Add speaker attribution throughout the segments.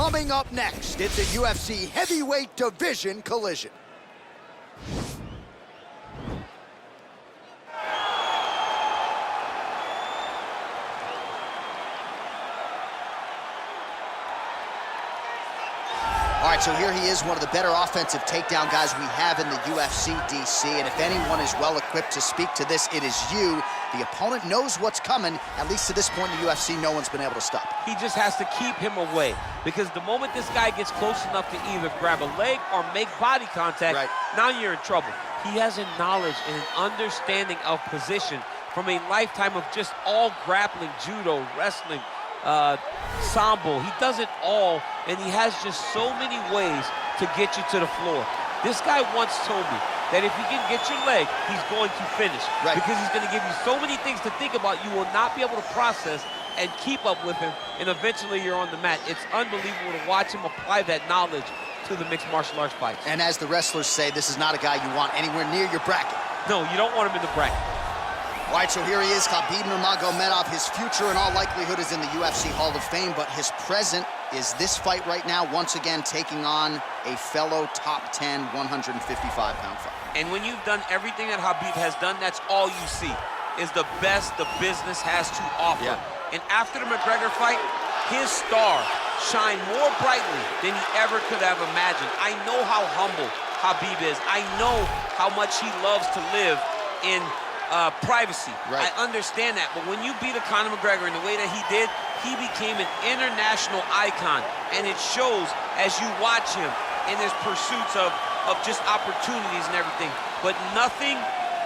Speaker 1: Coming up next, it's a UFC heavyweight division collision. All right, so here he is, one of the better offensive takedown guys we have in the UFC, DC. And if anyone is well-equipped to speak to this, it is you. The opponent knows what's coming. At least to this point in the UFC, no one's been able to stop.
Speaker 2: He just has to keep him away, because the moment this guy gets close enough to either grab a leg or make body contact, now you're in trouble. He has a knowledge and an understanding of position from a lifetime of just all grappling, judo, wrestling, sambo. He does it all, and he has just so many ways to get you to the floor. This guy once told me that if he can get your leg, he's going to finish. Because he's going to give you so many things to think about, you will not be able to process and keep up with him, and eventually you're on the mat. It's unbelievable to watch him apply that knowledge to the mixed martial arts fights. And as the wrestlers say, this is not a guy you want anywhere near your bracket. No, you don't want him in the bracket. All right, so here he is, Khabib Nurmagomedov. His future, in all likelihood, is in the UFC Hall of Fame, but his present is this fight right now, once again taking on a fellow top 10, 155-pound fighter. And when you've done everything that Khabib has done, that's all you see, is the best the business has to offer. And after the McGregor fight, his star shined more brightly than he ever could have imagined. I know how humble Khabib is. I know how much he loves to live in privacy. I understand that, but when you beat a Conor McGregor in the way that he did, he became an international icon, and it shows as you watch him in his pursuits of just opportunities and everything. But nothing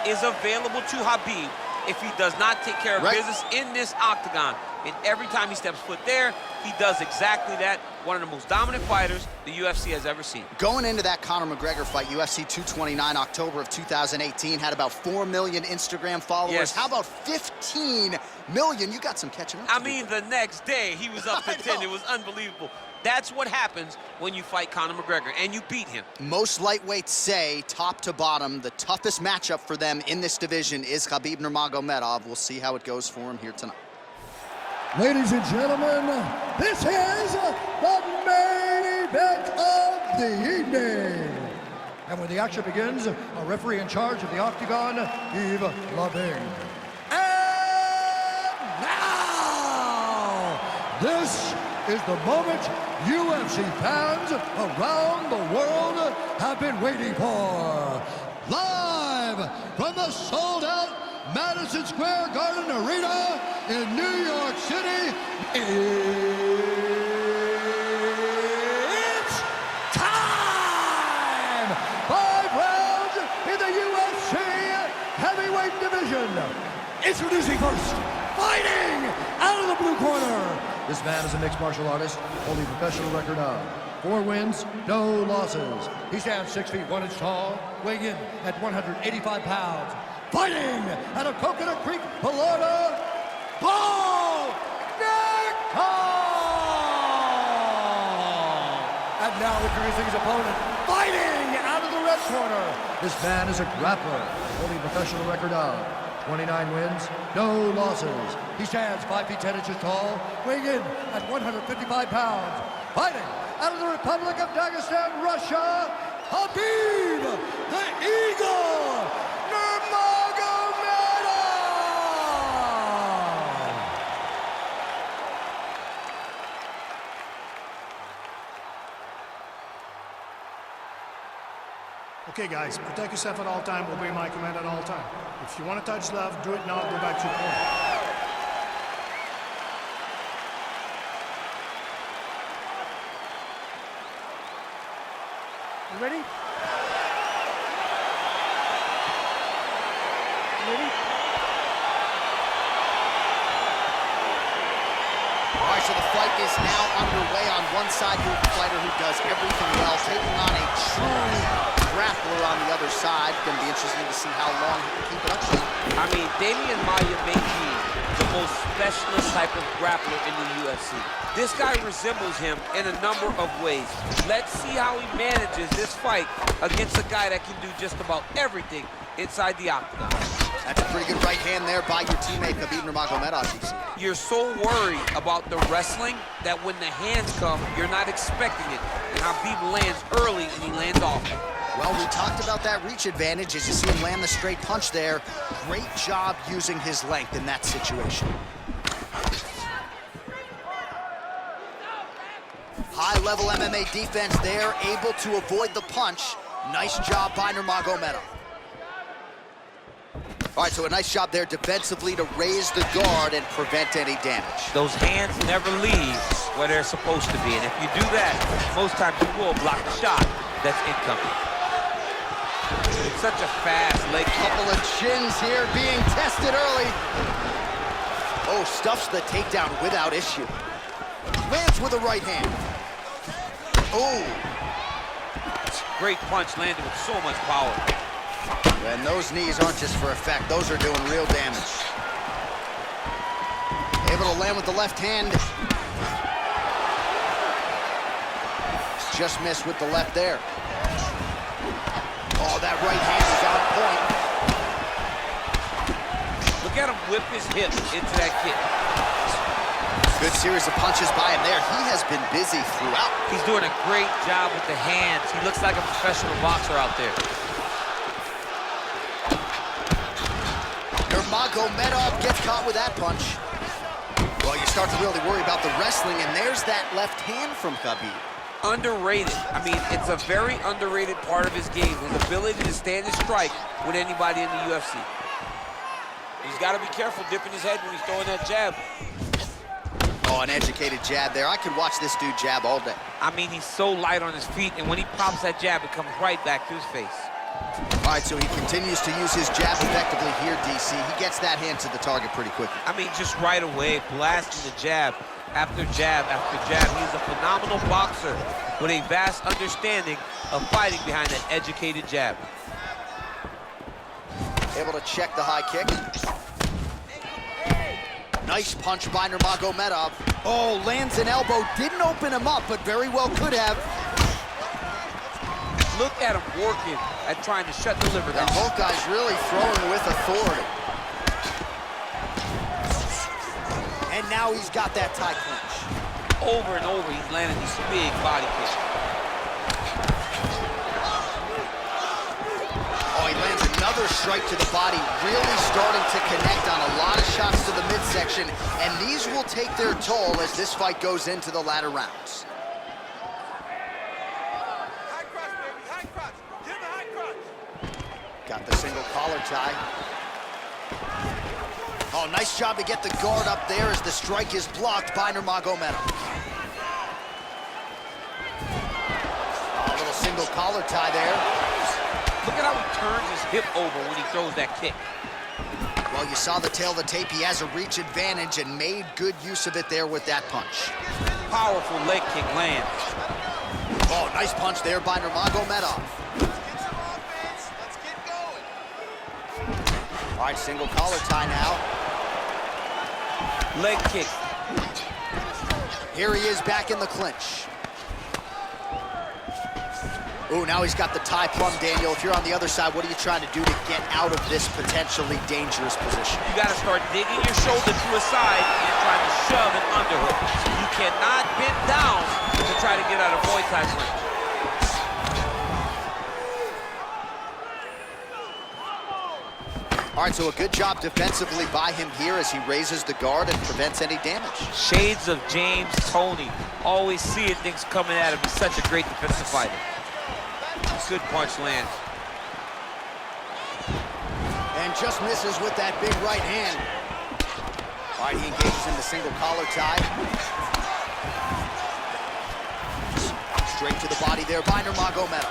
Speaker 2: is available to Khabib if he does not take care of business in this octagon. And every time he steps foot there, he does exactly that. One of the most dominant fighters the UFC has ever seen. Going into that Conor McGregor fight, UFC 229, October of 2018, had about 4 million Instagram followers. How about 15 million? You got some catching up to do. I mean, the next day, he was up to 10. It was unbelievable. That's what happens when you fight Conor McGregor, and you beat him. Most lightweights say, top to bottom, the toughest matchup for them in this division is Khabib Nurmagomedov. We'll see how it goes for him here tonight.
Speaker 3: Ladies and gentlemen, this is the main event of the evening. And when the action begins, a referee in charge of the Octagon, Yves Lavigne. And now, this is the moment UFC fans around the world have been waiting for. Live from the sold-out Madison Square Garden Arena in New York City, it's time! 5 rounds in the UFC heavyweight division. Introducing first, fighting out of the blue corner. This man is a mixed martial artist, holding a professional record of 4 wins, no losses. He stands 6 feet 1 inch tall, weighing in at 185 pounds. Fighting out of Coconut Creek, Florida, Nickal! And now introducing his opponent, fighting out of the red corner. This man is a grappler, holding a professional record of 29 wins, no losses. He stands 5 feet 10 inches tall, weighing in at 155 pounds. Fighting out of the Republic of Dagestan, Russia, Khabib the Eagle Nurmagomedov!
Speaker 4: Okay, guys, protect yourself at all time, obey my command at all time. If you want to touch left, do it now, go back to your corner. You ready? Ready?
Speaker 1: All right, so the fight is now underway. On one side, you have a fighter who does everything well, taking on a true grappler on the other side. Going to be interesting to see how long he can keep it up.
Speaker 2: I mean, Damian Maia may be the most specialist type of grappler in the UFC. This guy resembles him in a number of ways. Let's see how he manages this fight against a guy that can do just about everything inside the octagon.
Speaker 1: That's a pretty good right hand there by your teammate, Khabib Nurmagomedov, DC.
Speaker 2: You're so worried about the wrestling that when the hands come, you're not expecting it. And Khabib lands early and he lands often.
Speaker 1: Well, we talked about that reach advantage as you see him land the straight punch there. Great job using his length in that situation. High-level MMA defense there, able to avoid the punch. Nice job by Nurmagomedov. All right, so a nice job there defensively to raise the guard and prevent any damage.
Speaker 2: Those hands never leave where they're supposed to be. And if you do that, most times you will block the shot that's incoming. It's such a fast leg.
Speaker 1: Couple of chins here being tested early. Oh, stuffs the takedown without issue. Lands with a right hand. Oh.
Speaker 2: Great punch landed with so much power.
Speaker 1: And those knees aren't just for effect. Those are doing real damage. Able to land with the left hand. Just missed with the left there. Oh, that right hand is on point.
Speaker 2: Look at him whip his hip into that kick.
Speaker 1: Good series of punches by him there. He has been busy throughout.
Speaker 2: He's doing a great job with the hands. He looks like a professional boxer out there.
Speaker 1: Nurmagomedov gets caught with that punch. Well, you start to really worry about the wrestling, and there's that left hand from Khabib.
Speaker 2: Underrated. I mean, it's a very underrated part of his game, his ability to stand and strike with anybody in the UFC. He's got to be careful dipping his head when he's throwing that jab.
Speaker 1: Oh, an educated jab there. I could watch this dude jab all day.
Speaker 2: I mean, he's so light on his feet, and when he pops that jab, it comes right back to his face.
Speaker 1: All right, so he continues to use his jab effectively here, DC. He gets that hand to the target pretty quickly.
Speaker 2: I mean, just right away, blasting the jab after jab after jab. He's a phenomenal boxer with a vast understanding of fighting behind that educated jab.
Speaker 1: Able to check the high kick. Nice punch by Nurmagomedov. Oh, lands an elbow. Didn't open him up, but very well could have.
Speaker 2: Look at him working at trying to shut the liver down.
Speaker 1: And both guys really throwing with authority. And now he's got that tie clinch.
Speaker 2: Over and over, he's landing these big body kicks.
Speaker 1: Oh, he lands another strike to the body, really starting to connect on a lot of shots to the midsection, and these will take their toll as this fight goes into the latter rounds.
Speaker 5: High crotch, baby, high crotch. Give him a high crotch.
Speaker 1: Got the single collar tie. Oh, nice job to get the guard up there as the strike is blocked by Nurmagomedov. Oh, a little single collar tie there.
Speaker 2: Look at how he turns his hip over when he throws that kick.
Speaker 1: Well, you saw the tail of the tape. He has a reach advantage and made good use of it there with that punch.
Speaker 2: Powerful leg kick lands.
Speaker 1: Oh, nice punch there by Nurmagomedov.
Speaker 5: Get some offense. Let's get going.
Speaker 1: All right, single collar tie now.
Speaker 2: Leg kick.
Speaker 1: Here he is back in the clinch. Ooh, now he's got the tie plum, Daniel. If you're on the other side, what are you trying to do to get out of this potentially dangerous position?
Speaker 2: You got to start digging your shoulder to a side and trying to shove an underhook. You cannot bend down to try to get out of Muay Thai clinch.
Speaker 1: All right, so a good job defensively by him here as he raises the guard and prevents any damage.
Speaker 2: Shades of James Toney. Always seeing things coming at him. He's such a great defensive fighter. Good punch lands.
Speaker 1: And just misses with that big right hand. All right, he engages in the single collar tie. Straight to the body there by Nurmagomedov.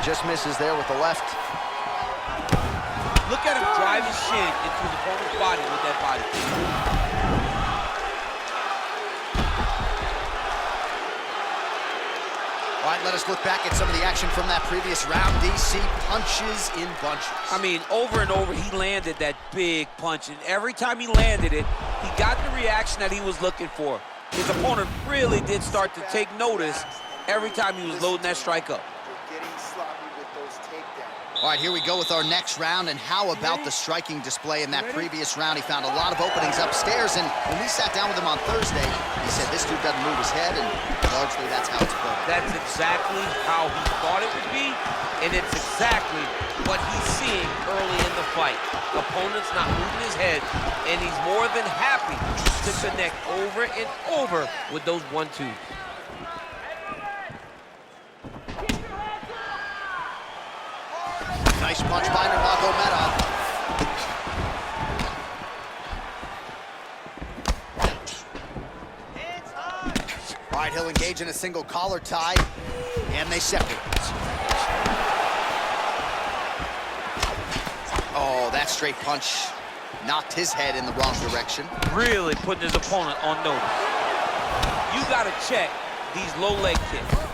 Speaker 1: Just misses there with the left.
Speaker 2: Look at him drive his shin into the opponent's body with that body kick.
Speaker 1: All right, let us look back at some of the action from that previous round. DC punches in bunches.
Speaker 2: I mean, over and over, he landed that big punch, and every time he landed it, he got the reaction that he was looking for. His opponent really did start to take notice every time he was loading that strike up.
Speaker 5: You're getting sloppy with those takedowns.
Speaker 1: All right, here we go with our next round, and how about the striking display in that previous round? He found a lot of openings upstairs, and when we sat down with him on Thursday, he said this dude doesn't move his head, and largely that's how it's played.
Speaker 2: That's exactly how he thought it would be, and it's exactly what he's seeing early in the fight. Opponent's not moving his head, and he's more than happy to connect over and over with those 1-2s.
Speaker 1: Nice punch by Nurmagomedov. All right, he'll engage in a single collar tie, and they separate. Oh, that straight punch knocked his head in the wrong direction.
Speaker 2: Really putting his opponent on notice. You gotta check these low leg kicks.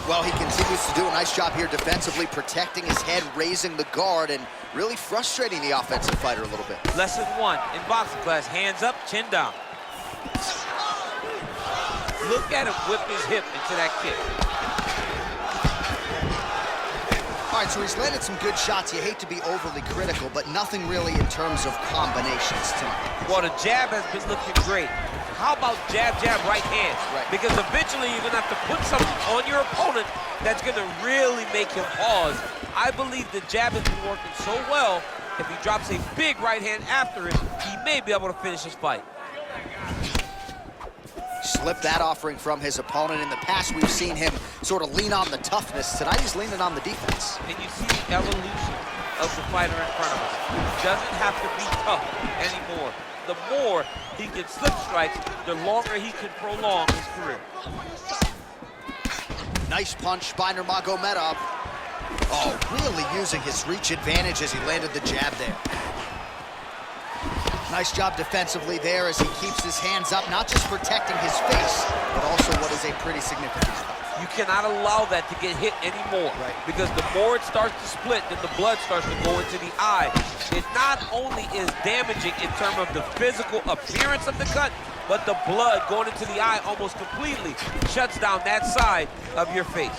Speaker 1: Well, he continues to do a nice job here defensively, protecting his head, raising the guard, and really frustrating the offensive fighter a little bit.
Speaker 2: Lesson 1 in boxing class, hands up, chin down. Look at him whip his hip into that kick.
Speaker 1: All right, so he's landed some good shots. You hate to be overly critical, but nothing really in terms of combinations tonight.
Speaker 2: Well, the jab has been looking great. How about jab, jab, right hand?
Speaker 1: Right.
Speaker 2: Because eventually you're gonna have to put something on your opponent that's gonna really make him pause. I believe the jab has been working so well, if he drops a big right hand after it, he may be able to finish his fight.
Speaker 1: Slipped that offering from his opponent. In the past, we've seen him sort of lean on the toughness. Tonight, he's leaning on the defense.
Speaker 2: And you see the evolution of the fighter in front of us. He doesn't have to be tough anymore. The more he can slip strikes, the longer he can prolong his career.
Speaker 1: Nice punch by Nurmagomedov. Oh, really using his reach advantage as he landed the jab there. Nice job defensively there as he keeps his hands up, not just protecting his face, but also what is a pretty significant spot.
Speaker 2: You cannot allow that to get hit anymore.
Speaker 1: Right.
Speaker 2: Because the more it starts to split, then the blood starts to go into the eye. It not only is damaging in terms of the physical appearance of the cut, but the blood going into the eye almost completely shuts down that side of your face.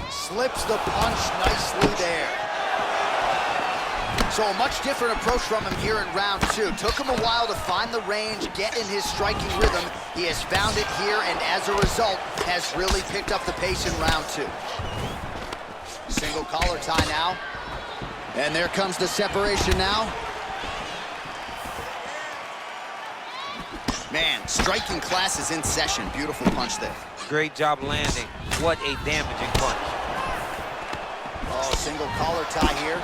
Speaker 1: Slips the punch nicely there. So a much different approach from him here in round 2. Took him a while to find the range, get in his striking rhythm. He has found it here, and as a result, has really picked up the pace in round 2. Single collar tie now. And there comes the separation now. Man, striking class is in session. Beautiful punch there.
Speaker 2: Great job landing. What a damaging punch.
Speaker 1: Oh, single collar tie here.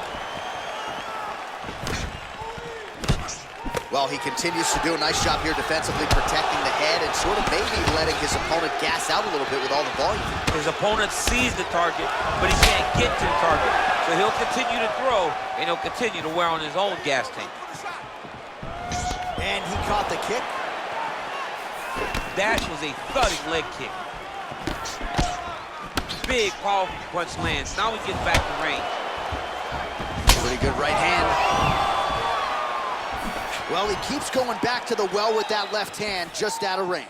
Speaker 1: Well, he continues to do a nice job here defensively, protecting the head and sort of maybe letting his opponent gas out a little bit with all the volume.
Speaker 2: His opponent sees the target, but he can't get to the target. So he'll continue to throw, and he'll continue to wear on his own gas tank.
Speaker 1: And he caught the kick.
Speaker 2: That was a thudding leg kick. Big, powerful punch lands. Now he gets back to range.
Speaker 1: Pretty good right hand. Well, he keeps going back to the well with that left hand, just out of range.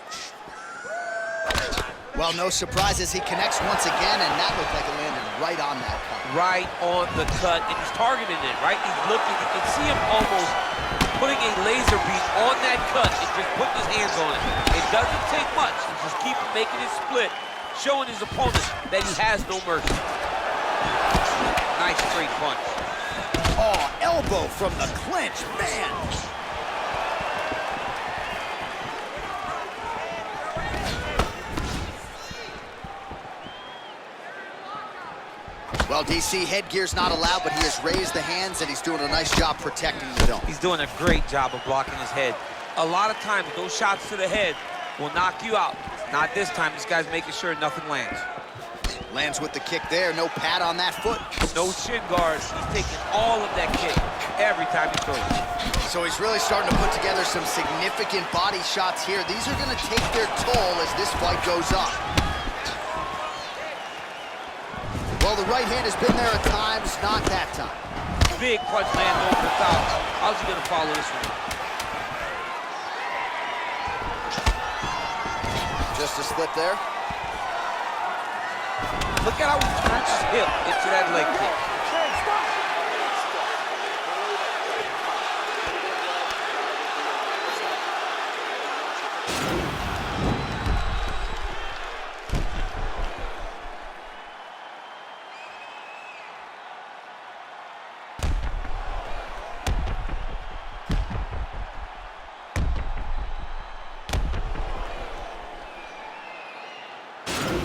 Speaker 1: Well, no surprises. He connects once again, and that looked like it landed right on that cut.
Speaker 2: Right on the cut, and he's targeting it, right? He's looking, you can see him almost putting a laser beam on that cut and just putting his hands on it. It doesn't take much to just keep making it split, showing his opponent that he has no mercy. Nice straight punch.
Speaker 1: Oh, elbow from the clinch, man. Well, DC, headgear's not allowed, but he has raised the hands, and he's doing a nice job protecting the dome.
Speaker 2: He's doing a great job of blocking his head. A lot of times, those shots to the head will knock you out. Not this time. This guy's making sure nothing lands.
Speaker 1: Lands with the kick there. No pad on that foot.
Speaker 2: No shin guards. He's taking all of that kick every time he throws.
Speaker 1: So he's really starting to put together some significant body shots here. These are going to take their toll as this fight goes on. Well, the right hand has been there at times, not that time.
Speaker 2: Big punch lands over the top. How's he going to follow this one?
Speaker 1: Just a slip there.
Speaker 2: Look at how he turns his hip into that leg kick.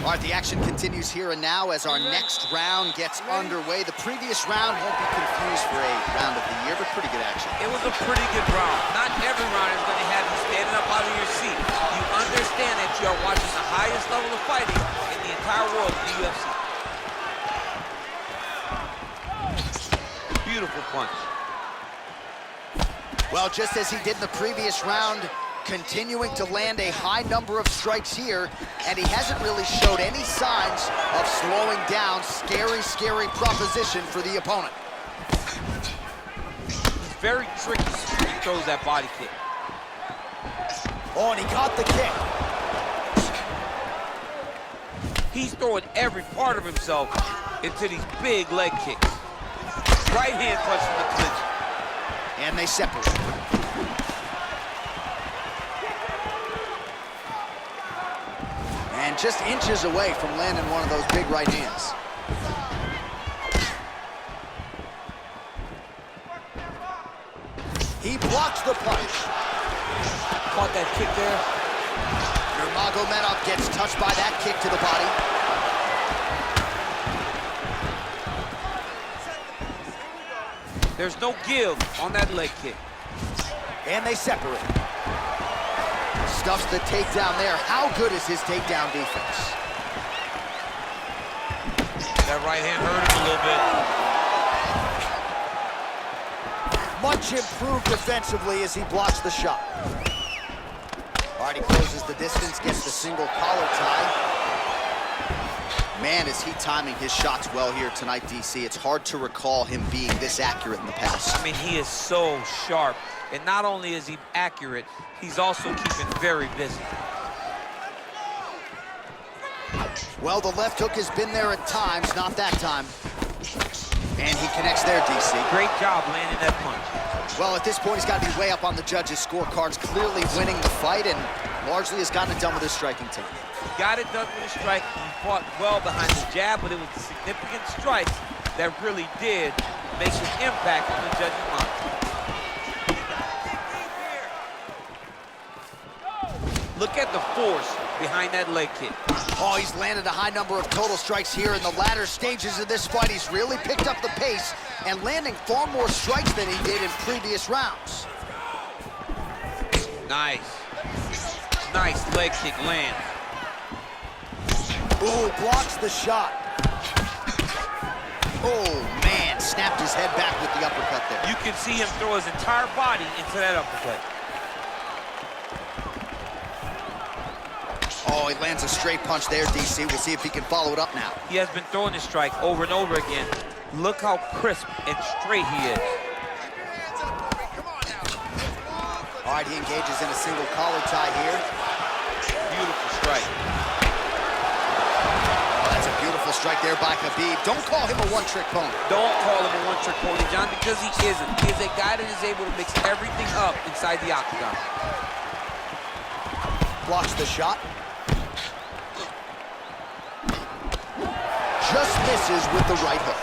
Speaker 1: All right, the action continues here and now as our next round gets underway. The previous round won't be confused for a round of the year, but pretty good action.
Speaker 2: It was a pretty good round. Not every round is going to have you standing up out of your seat. You understand that you are watching the highest level of fighting in the entire world in the UFC. Beautiful punch.
Speaker 1: Well, just as he did in the previous round, continuing to land a high number of strikes here, and he hasn't really showed any signs of slowing down. Scary, scary proposition for the opponent.
Speaker 2: He's very tricky when he throws that body kick.
Speaker 1: Oh, and he caught the kick.
Speaker 2: He's throwing every part of himself into these big leg kicks. Right hand punch from the clinch.
Speaker 1: And they separate. And just inches away from landing one of those big right hands. He blocks the punch.
Speaker 2: Caught that kick there.
Speaker 1: Nurmagomedov gets touched by that kick to the body.
Speaker 2: There's no give on that leg kick.
Speaker 1: And they separate. Stuffs the takedown there. How good is his takedown defense?
Speaker 2: That right hand hurt him a little bit.
Speaker 1: Much improved defensively as he blocks the shot. All right, he closes the distance, gets the single collar tie. Man, is he timing his shots well here tonight, DC. It's hard to recall him being this accurate in the past.
Speaker 2: I mean, he is so sharp. And not only is he accurate, he's also keeping very busy.
Speaker 1: Well, the left hook has been there at times, not that time. And he connects there, DC.
Speaker 2: Great job landing that punch.
Speaker 1: Well, at this point, he's got to be way up on the judges' scorecards, clearly winning the fight, and largely has gotten it done with his striking team.
Speaker 2: Got it done with his strike. He fought well behind the jab, but it was the significant strikes that really did make an impact on the judges' mind. Look at the force behind that leg kick.
Speaker 1: Oh, he's landed a high number of total strikes here in the latter stages of this fight. He's really picked up the pace and landing far more strikes than he did in previous rounds.
Speaker 2: Nice. Nice leg kick land.
Speaker 1: Ooh, blocks the shot. Oh, man, snapped his head back with the uppercut there.
Speaker 2: You can see him throw his entire body into that uppercut.
Speaker 1: Oh, he lands a straight punch there, DC. We'll see if he can follow it up now.
Speaker 2: He has been throwing this strike over and over again. Look how crisp and straight he is.
Speaker 1: All right, he engages in a single collar tie here.
Speaker 2: Beautiful strike.
Speaker 1: Oh, that's a beautiful strike there by Khabib. Don't call him a one-trick pony.
Speaker 2: Don't call him a one-trick pony, John, because he isn't. He is a guy that is able to mix everything up inside the octagon.
Speaker 1: Blocks the shot. Just misses with the right hook.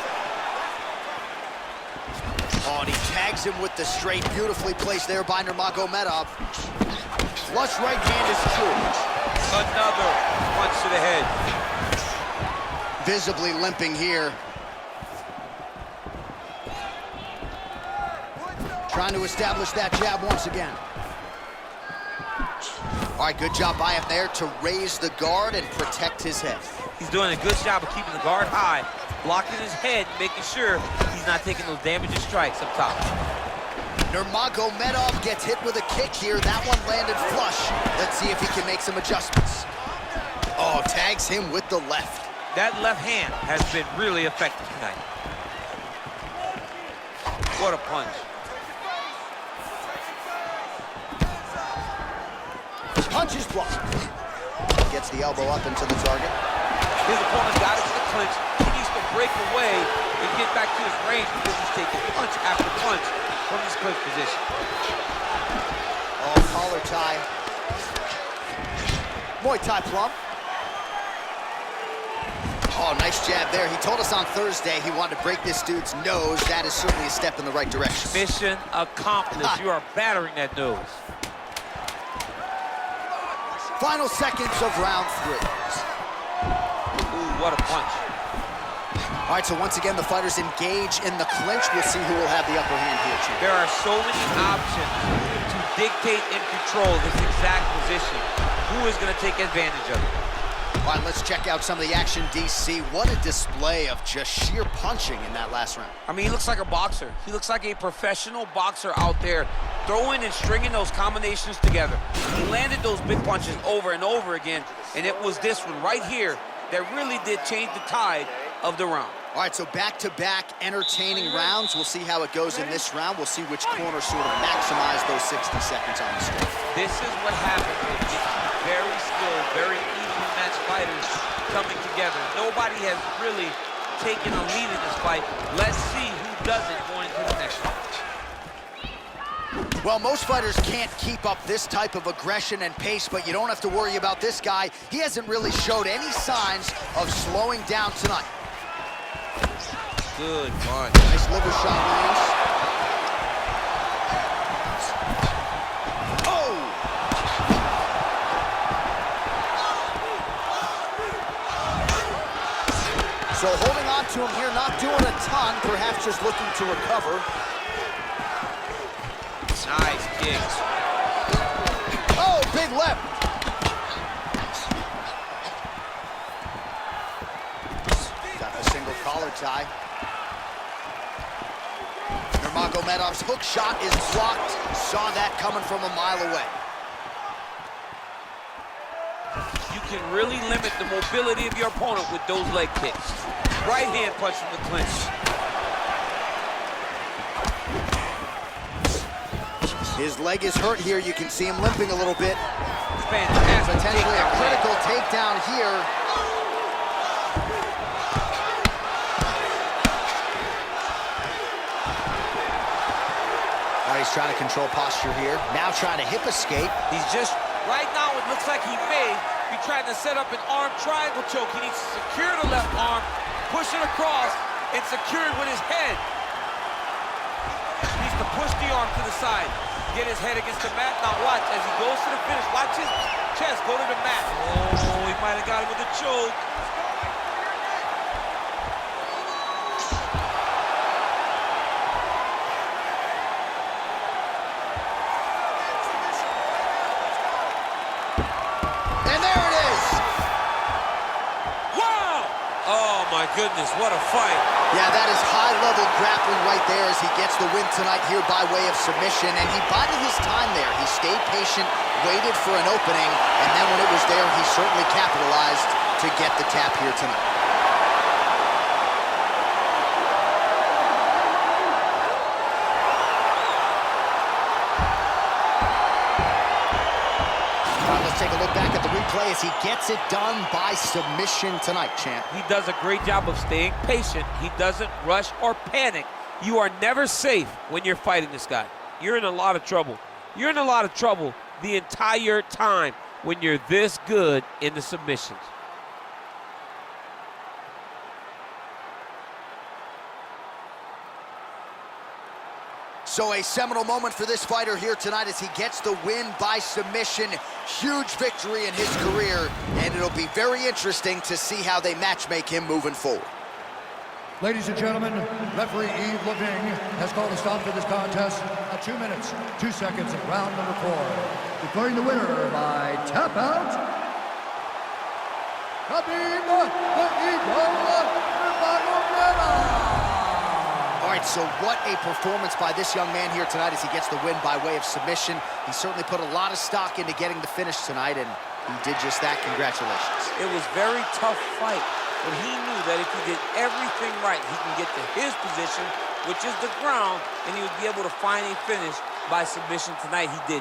Speaker 1: Oh, and he tags him with the straight. Beautifully placed there by Nurmagomedov. Flush right hand is true.
Speaker 2: Another punch to the head.
Speaker 1: Visibly limping here. Trying to establish that jab once again. All right, good job by him there to raise the guard and protect his head.
Speaker 2: He's doing a good job of keeping the guard high, blocking his head, making sure he's not taking those damaging strikes up top.
Speaker 1: Nurmagomedov gets hit with a kick here. That one landed flush. Let's see if he can make some adjustments. Oh, tags him with the left.
Speaker 2: That left hand has been really effective tonight. What a punch.
Speaker 1: Punch is blocked. gets the elbow up into the target.
Speaker 2: His opponent got into the clinch. He needs to break away and get back to his range because he's taking punch after punch from this clinch position.
Speaker 1: Oh, collar tie. Muay Thai plum. Oh, nice jab there. He told us on Thursday he wanted to break this dude's nose. That is certainly a step in the right direction.
Speaker 2: Mission accomplished. You are battering that nose.
Speaker 1: Final seconds of round 3.
Speaker 2: Ooh, what a punch.
Speaker 1: All right, so once again, the fighters engage in the clinch. We'll see who will have the upper hand here, Chief.
Speaker 2: There are so many options to dictate and control this exact position. Who is going to take advantage of it?
Speaker 1: All right, let's check out some of the action, DC. What a display of just sheer punching in that last round.
Speaker 2: I mean, he looks like a boxer. He looks like a professional boxer out there, throwing and stringing those combinations together. He landed those big punches over and over again, and it was this one right here that really did change the tide of the round.
Speaker 1: All right, so back-to-back entertaining rounds. We'll see how it goes in this round. We'll see which corner sort of maximize those 60 seconds on the stage.
Speaker 2: This is what happens when you get two very skilled, very evenly matched fighters coming together. Nobody has really taken a lead in this fight. Let's see who does it going into the next round.
Speaker 1: Well, most fighters can't keep up this type of aggression and pace, but you don't have to worry about this guy. He hasn't really showed any signs of slowing down tonight.
Speaker 2: Good punch.
Speaker 1: Nice liver shot lands. Oh! So holding on to him here, not doing a ton, perhaps just looking to recover.
Speaker 2: Nice kicks.
Speaker 1: Oh, big left. Got the single collar tie. Nurmagomedov's hook shot is blocked. Saw that coming from a mile away.
Speaker 2: You can really limit the mobility of your opponent with those leg kicks. Right hand punch from the clinch.
Speaker 1: His leg is hurt here. You can see him limping a little bit.
Speaker 2: Fantastic.
Speaker 1: Potentially a critical takedown here. He's trying to control posture here. Now trying to hip escape.
Speaker 2: He's just, right now it looks like he may be trying to set up an arm triangle choke. He needs to secure the left arm, push it across, and secure it with his head. He needs to push the arm to the side, get his head against the mat. Now watch, as he goes to the finish, watch his chest go to the mat. Oh, he might have got him with a choke. My goodness, what a fight.
Speaker 1: Yeah, that is high-level grappling right there as he gets the win tonight here by way of submission, and he bided his time there. He stayed patient, waited for an opening, and then when it was there, he certainly capitalized to get the tap here tonight. Take a look back at the replay as he gets it done by submission tonight, champ.
Speaker 2: He does a great job of staying patient. He doesn't rush or panic. You are never safe when you're fighting this guy. You're in a lot of trouble. You're in a lot of trouble the entire time when you're this good in the submissions.
Speaker 1: So a seminal moment for this fighter here tonight as he gets the win by submission. Huge victory in his career, and it'll be very interesting to see how they matchmake him moving forward.
Speaker 3: Ladies and gentlemen, referee Yves Leving has called a stop to this contest at 2 minutes, 2 seconds of round number 4. Declaring the winner by tap out, Khabib Nurmagomedov.
Speaker 1: All right, so what a performance by this young man here tonight as he gets the win by way of submission. He certainly put a lot of stock into getting the finish tonight, and he did just that. Congratulations.
Speaker 2: It was a very tough fight, but he knew that if he did everything right, he can get to his position, which is the ground, and he would be able to find a finish by submission tonight. He did